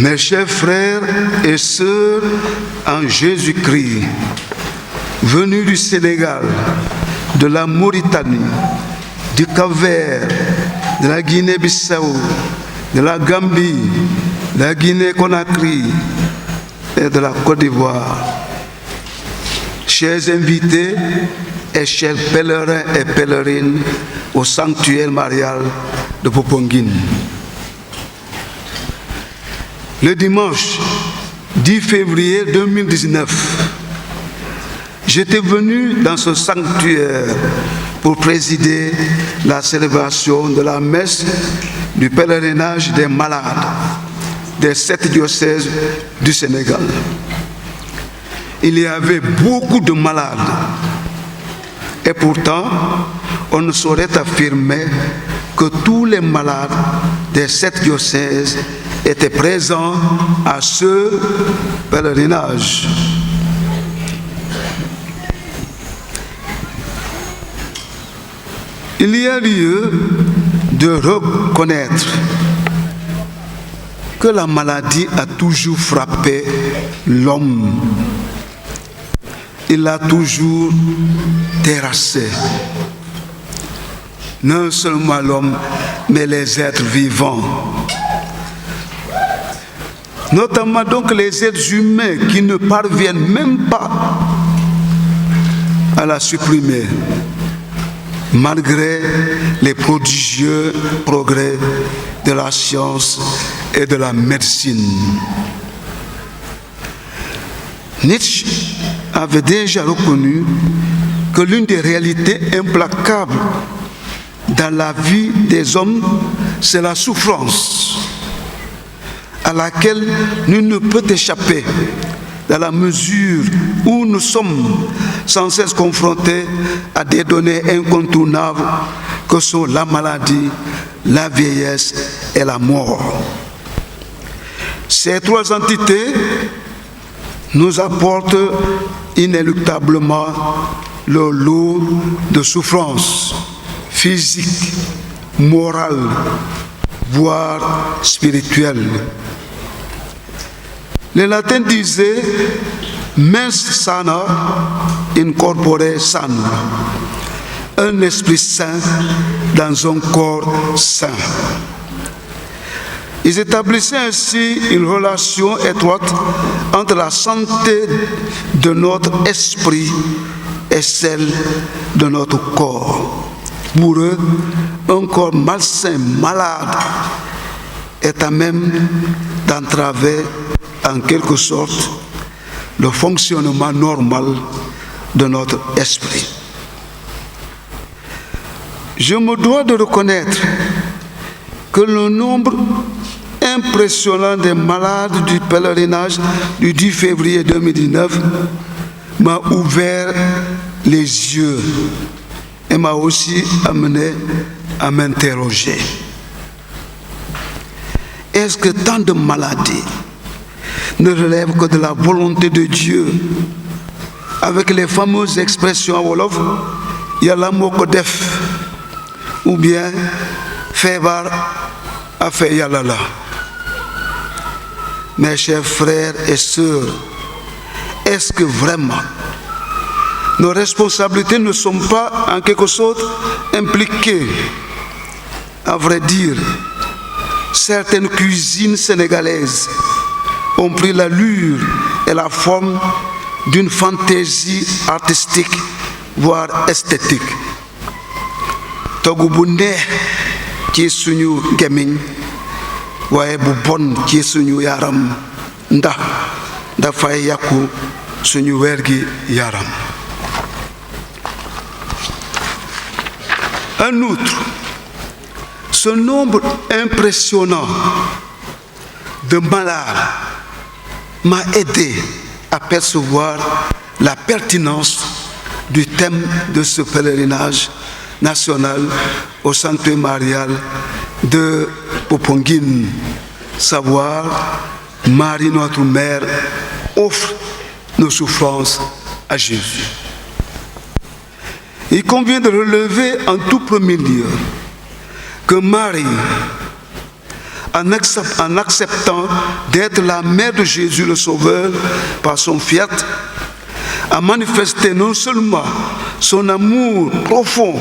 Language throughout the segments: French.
Mes chers frères et sœurs en Jésus-Christ, venus du Sénégal, de la Mauritanie, du Cap-Vert, de la Guinée-Bissau, de la Gambie, de la Guinée-Conakry et de la Côte d'Ivoire. Chers invités et chers pèlerins et pèlerines au sanctuaire marial de Popenguine. Le dimanche 10 février 2019, j'étais venu dans ce sanctuaire pour présider la célébration de la messe du pèlerinage des malades des 7 diocèses du Sénégal. Il y avait beaucoup de malades et pourtant, on ne saurait affirmer que tous les malades des 7 diocèses étaient présents à ce pèlerinage. Il y a lieu de reconnaître que la maladie a toujours frappé l'homme. Il l'a toujours terrassé. Non seulement l'homme, mais les êtres vivants. Notamment donc les êtres humains qui ne parviennent même pas à la supprimer, malgré les prodigieux progrès de la science et de la médecine. Nietzsche avait déjà reconnu que l'une des réalités implacables dans la vie des hommes, c'est la souffrance, à laquelle nul ne peut échapper, dans la mesure où nous sommes sans cesse confrontés à des données incontournables que sont la maladie, la vieillesse et la mort. Ces 3 entités nous apportent inéluctablement le lot de souffrances physiques, morales, voire spirituelles. Les latins disaient mens sana in corpore sano, un esprit sain dans un corps sain. Ils établissaient ainsi une relation étroite entre la santé de notre esprit et celle de notre corps. Pour eux, un corps malsain, malade, est à même d'entraver en quelque sorte le fonctionnement normal de notre esprit. Je me dois de reconnaître que le nombre impressionnant des malades du pèlerinage du 10 février 2019 m'a ouvert les yeux et m'a aussi amené à m'interroger. Est-ce que tant de maladies ne relèvent que de la volonté de Dieu, avec les fameuses expressions en wolof, Yàlla moo ko def, ou bien feebar affaire Yàlla la? Mes chers frères et sœurs, est-ce que vraiment nos responsabilités ne sont pas en quelque sorte impliquées? À vrai dire, certaines cuisines sénégalaises ont pris l'allure et la forme d'une fantaisie artistique, voire esthétique. Togg bu neex ci suñu gémmiñ, waaye bu bon ci suñu yaram ndax dafay yàqu suñu wér gi yaram. En outre, ce nombre impressionnant de malades m'a aidé à percevoir la pertinence du thème de ce pèlerinage national au sanctuaire marial de Popenguine, savoir Marie notre Mère offre nos souffrances à Jésus. Il convient de relever en tout premier lieu que Marie en acceptant d'être la mère de Jésus le Sauveur par son fiat, a manifesté non seulement son amour profond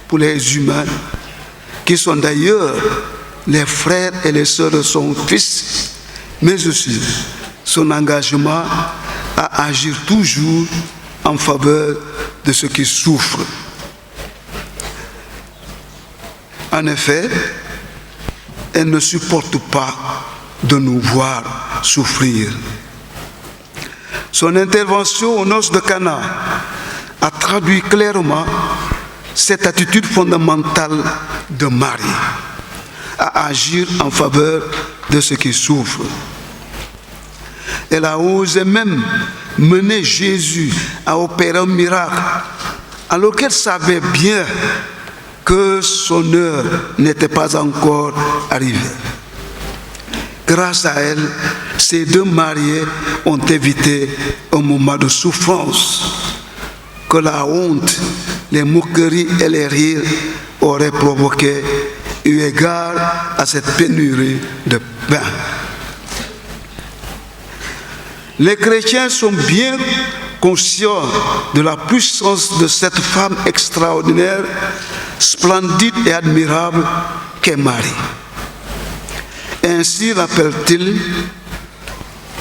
pour les humains, qui sont d'ailleurs les frères et les sœurs de son Fils, mais aussi son engagement à agir toujours en faveur de ceux qui souffrent. En effet, elle ne supporte pas de nous voir souffrir. Son intervention aux noces de Cana a traduit clairement cette attitude fondamentale de Marie, à agir en faveur de ceux qui souffrent. Elle a osé même mener Jésus à opérer un miracle, alors qu'elle savait bien que son heure n'était pas encore arrivée. Grâce à elle, ces deux mariés ont évité un moment de souffrance que la honte, les moqueries et les rires auraient provoqué eu égard à cette pénurie de pain. Les chrétiens sont bien conscients de la puissance de cette femme extraordinaire, splendide et admirable qu'est Marie. Ainsi l'appelle-t-il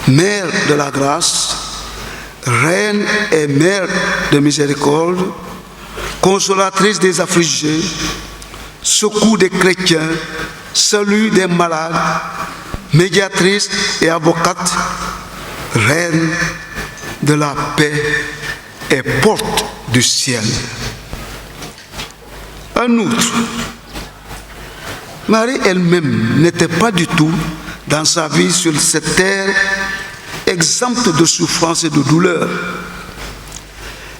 Mère de la grâce, Reine et Mère de miséricorde, consolatrice des affligés, secours des chrétiens, salut des malades, médiatrice et avocate, Reine de la paix et porte du ciel. En outre, Marie elle-même n'était pas du tout dans sa vie sur cette terre exempte de souffrance et de douleur.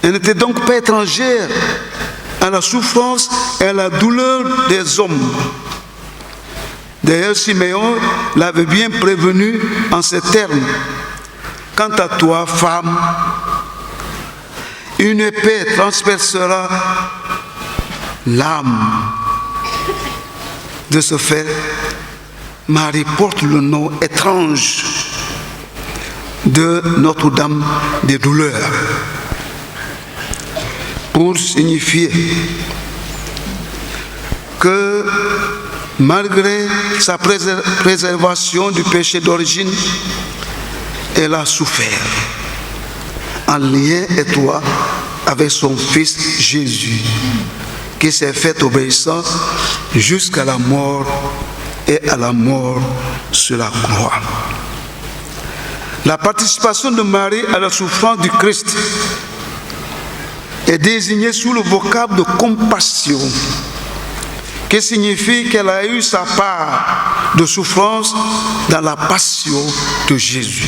Elle n'était donc pas étrangère à la souffrance et à la douleur des hommes. D'ailleurs, Siméon l'avait bien prévenu en ces termes. Quant à toi, femme, une épée transpercera l'âme. De ce fait, Marie porte le nom étrange de Notre-Dame des douleurs, pour signifier que malgré sa préservation du péché d'origine, elle a souffert en lien étroit avec son Fils Jésus, qui s'est fait obéissant jusqu'à la mort et à la mort sur la croix. La participation de Marie à la souffrance du Christ est désignée sous le vocable de compassion, qui signifie qu'elle a eu sa part de souffrance dans la passion de Jésus.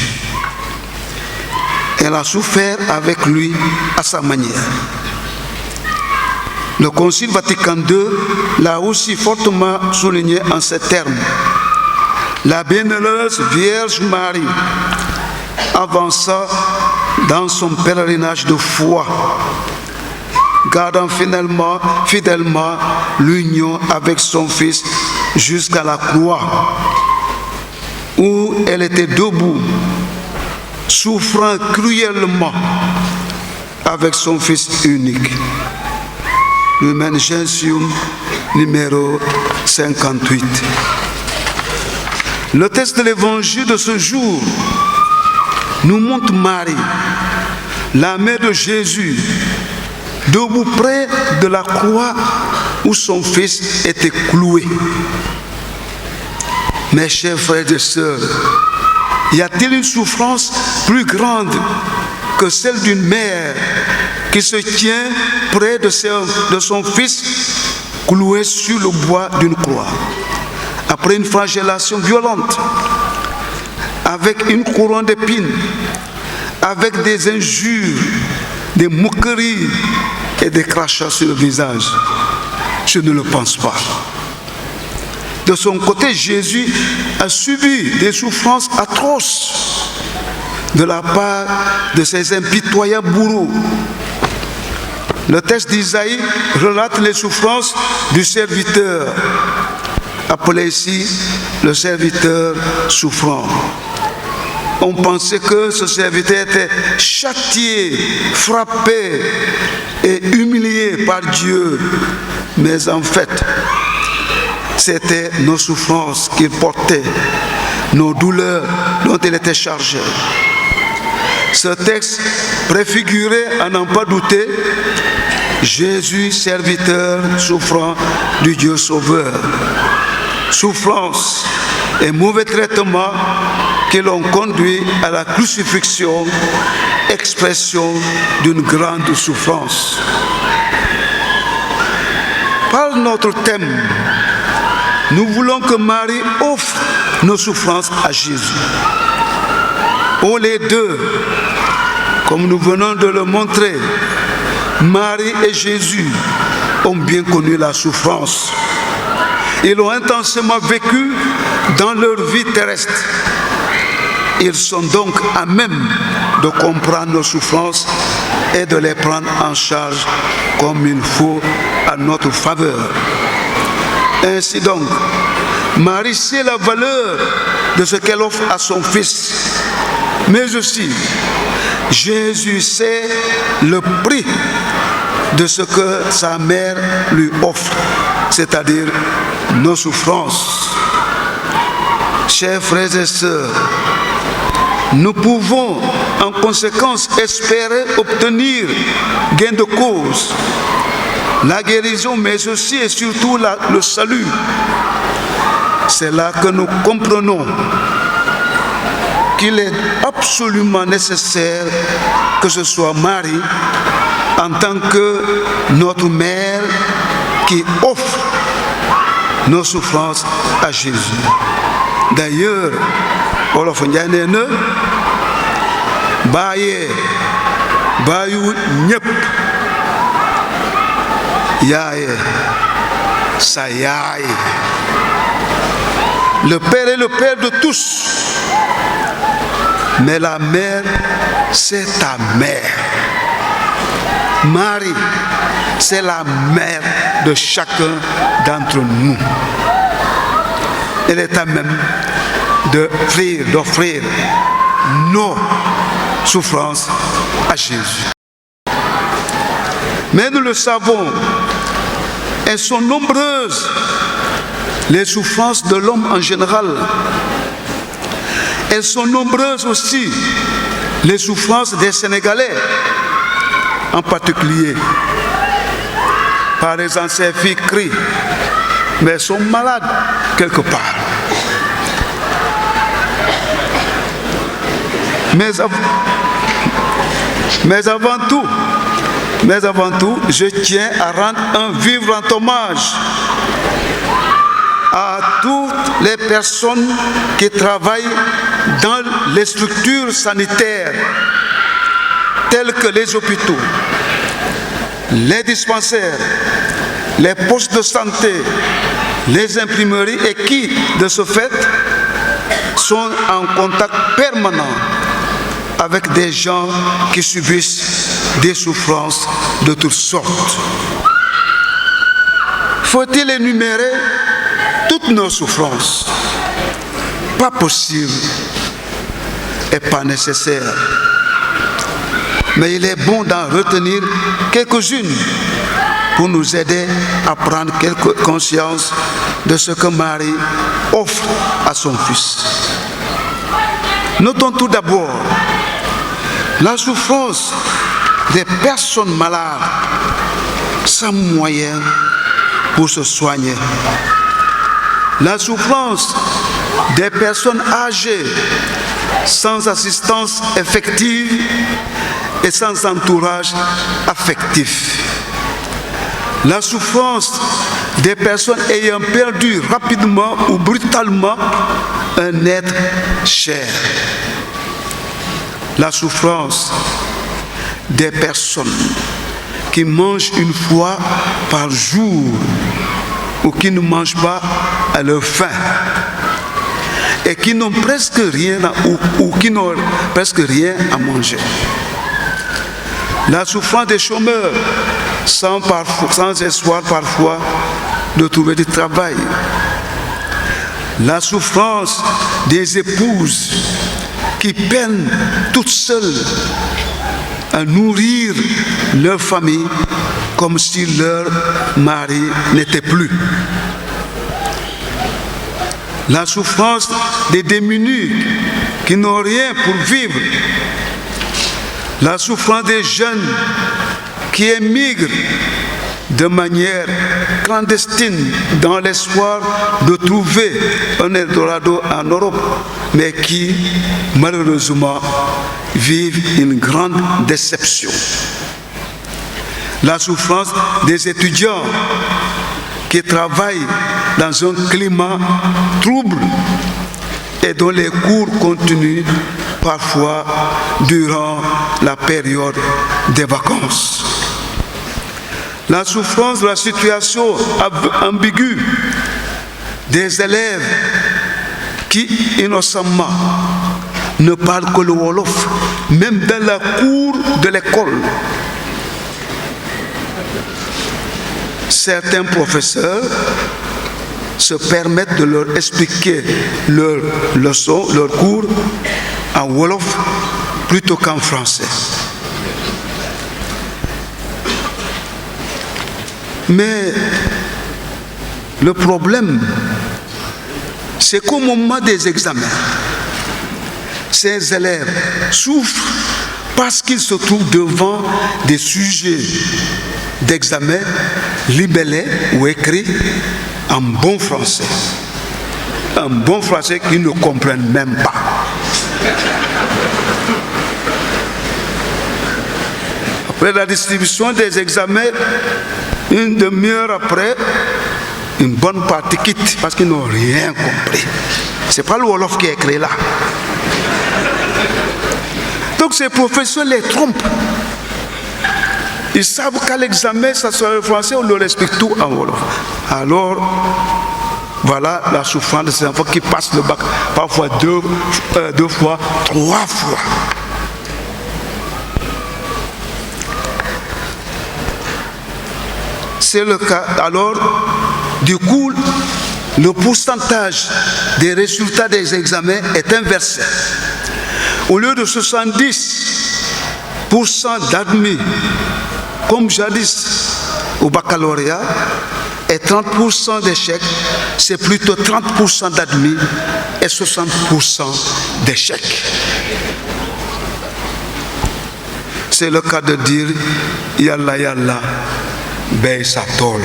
Elle a souffert avec lui à sa manière. Le Concile Vatican II l'a aussi fortement souligné en ces termes. La bienheureuse Vierge Marie avança dans son pèlerinage de foi, gardant fidèlement l'union avec son Fils jusqu'à la croix, où elle était debout, souffrant cruellement avec son Fils unique. Lumen Gentium numéro 58. Le texte de l'évangile de ce jour nous montre Marie, la mère de Jésus, debout près de la croix où son Fils était cloué. Mes chers frères et sœurs, y a-t-il une souffrance plus grande que celle d'une mère qui se tient près de son Fils cloué sur le bois d'une croix, après une flagellation violente, avec une couronne d'épines, avec des injures, des moqueries et des crachats sur le visage? Je ne le pense pas. De son côté, Jésus a subi des souffrances atroces de la part de ses impitoyables bourreaux. Le texte d'Isaïe relate les souffrances du serviteur appelé ici le serviteur souffrant. On pensait que ce serviteur était châtié, frappé et humilié par Dieu. Mais en fait, c'était nos souffrances qu'il portait, nos douleurs dont il était chargé. Ce texte préfigurait, à n'en pas douter, Jésus, serviteur souffrant du Dieu Sauveur. Souffrance et mauvais traitement qui l'ont conduit à la crucifixion, expression d'une grande souffrance. Par notre thème, nous voulons que Marie offre nos souffrances à Jésus. Oh, les deux, comme nous venons de le montrer, Marie et Jésus ont bien connu la souffrance. Ils l'ont intensément vécu dans leur vie terrestre. Ils sont donc à même de comprendre nos souffrances et de les prendre en charge comme il faut à notre faveur. Ainsi donc, Marie sait la valeur de ce qu'elle offre à son Fils. Mais aussi, Jésus sait le prix de ce que sa mère lui offre, c'est-à-dire nos souffrances. Chers frères et sœurs, nous pouvons en conséquence espérer obtenir gain de cause, la guérison, mais aussi et surtout le salut. C'est là que nous comprenons qu'il est absolument nécessaire que ce soit Marie, en tant que notre mère, qui offre nos souffrances à Jésus. D'ailleurs, Wolof Njaay nee na bàyyee bàyyiwut ñëpp, yaaye sa yaay. Le Père est le Père de tous, mais la mère, c'est ta mère. Marie, c'est la mère de chacun d'entre nous. Elle est à même d'offrir nos souffrances à Jésus. Mais nous le savons, elles sont nombreuses, les souffrances de l'homme en général. Elles sont nombreuses aussi, les souffrances des Sénégalais en particulier. Par exemple, ces filles crient, mais elles sont malades quelque part. Mais avant tout, je tiens à rendre un vibrant hommage à toutes les personnes qui travaillent dans les structures sanitaires, telles que les hôpitaux, les dispensaires, les postes de santé, les imprimeries, et qui, de ce fait, sont en contact permanent avec des gens qui subissent des souffrances de toutes sortes. Faut-il énumérer toutes nos souffrances? Pas possible et pas nécessaire. Mais il est bon d'en retenir quelques-unes pour nous aider à prendre quelque conscience de ce que Marie offre à son Fils. Notons tout d'abord la souffrance des personnes malades sans moyens pour se soigner. La souffrance des personnes âgées sans assistance effective et sans entourage affectif. La souffrance des personnes ayant perdu rapidement ou brutalement un être cher. La souffrance des personnes qui mangent une fois par jour ou qui ne mangent pas à leur faim et qui n'ont presque rien ou qui n'ont presque rien à manger. La souffrance des chômeurs sans espoir parfois de trouver du travail. la souffrance des épouses qui peinent toutes seules à nourrir leur famille comme si leur mari n'était plus. La souffrance des démunis qui n'ont rien pour vivre. La souffrance des jeunes qui émigrent de manière clandestine dans l'espoir de trouver un Eldorado en Europe, mais qui malheureusement vivent une grande déception. La souffrance des étudiants qui travaillent dans un climat trouble et dont les cours continuent parfois durant la période des vacances. La souffrance de la situation ambiguë des élèves qui, innocemment, ne parlent que le Wolof, même dans la cour de l'école. Certains professeurs se permettent de leur expliquer leurs leçons, leurs cours en Wolof plutôt qu'en français. Mais le problème, c'est qu'au moment des examens, ces élèves souffrent parce qu'ils se trouvent devant des sujets d'examen libellés ou écrits en bon français. Un bon français qu'ils ne comprennent même pas. Après la distribution des examens, une demi-heure après, une bonne partie quitte parce qu'ils n'ont rien compris. Ce n'est pas le Wolof qui est écrit là. Donc ces professeurs les trompent. Ils savent qu'à l'examen, ça sera le français, on leur explique tout en Wolof. Alors, voilà la souffrance de ces enfants qui passent le bac, parfois deux fois, 3 fois. C'est le cas. Alors, du coup, le pourcentage des résultats des examens est inversé. Au lieu de 70% d'admis, comme jadis au baccalauréat, et 30% d'échecs, c'est plutôt 30% d'admis et 60% d'échecs. C'est le cas de dire Yalla Yalla, Bey Satol.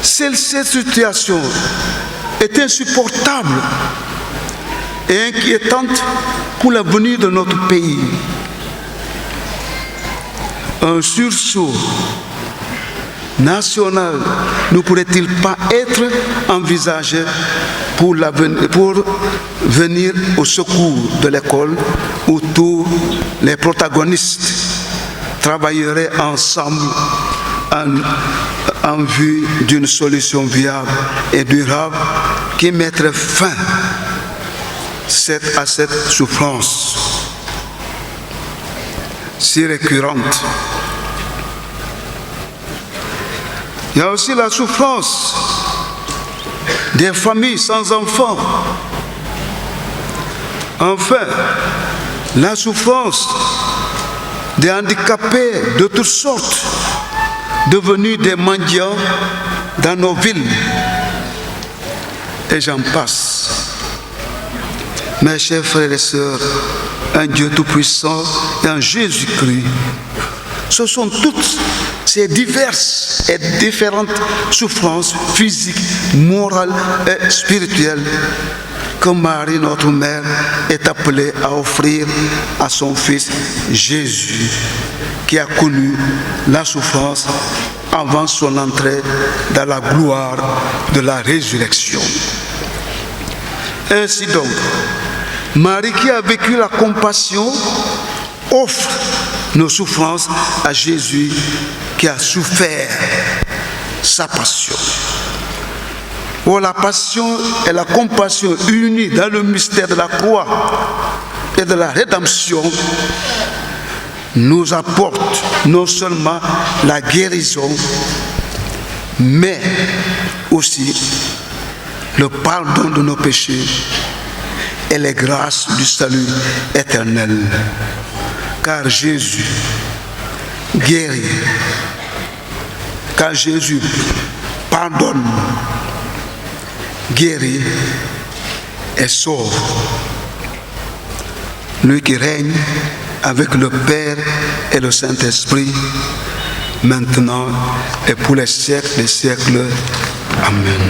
Cette situation est insupportable et inquiétante pour l'avenir de notre pays. Un sursaut national ne pourrait-il pas être envisagé pour venir au secours de l'école où tous les protagonistes travailleraient ensemble en vue d'une solution viable et durable qui mettrait fin à cette souffrance si récurrente. Il y a aussi la souffrance des familles sans enfants. Enfin, la souffrance des handicapés de toutes sortes, devenus des mendiants dans nos villes. Et j'en passe. Mes chers frères et sœurs, un Dieu tout-puissant et un Jésus-Christ, ce sont toutes ces diverses et différentes souffrances physiques, morales et spirituelles que Marie, notre mère, est appelée à offrir à son Fils Jésus, qui a connu la souffrance avant son entrée dans la gloire de la résurrection. Ainsi donc, Marie qui a vécu la compassion offre nos souffrances à Jésus qui a souffert sa passion. Oh, la passion et la compassion unies dans le mystère de la croix et de la rédemption nous apportent non seulement la guérison, mais aussi le pardon de nos péchés et les grâces du salut éternel. Car Jésus guérit, car Jésus pardonne, guérit et sauve. Lui qui règne avec le Père et le Saint-Esprit, maintenant et pour les siècles des siècles. Amen.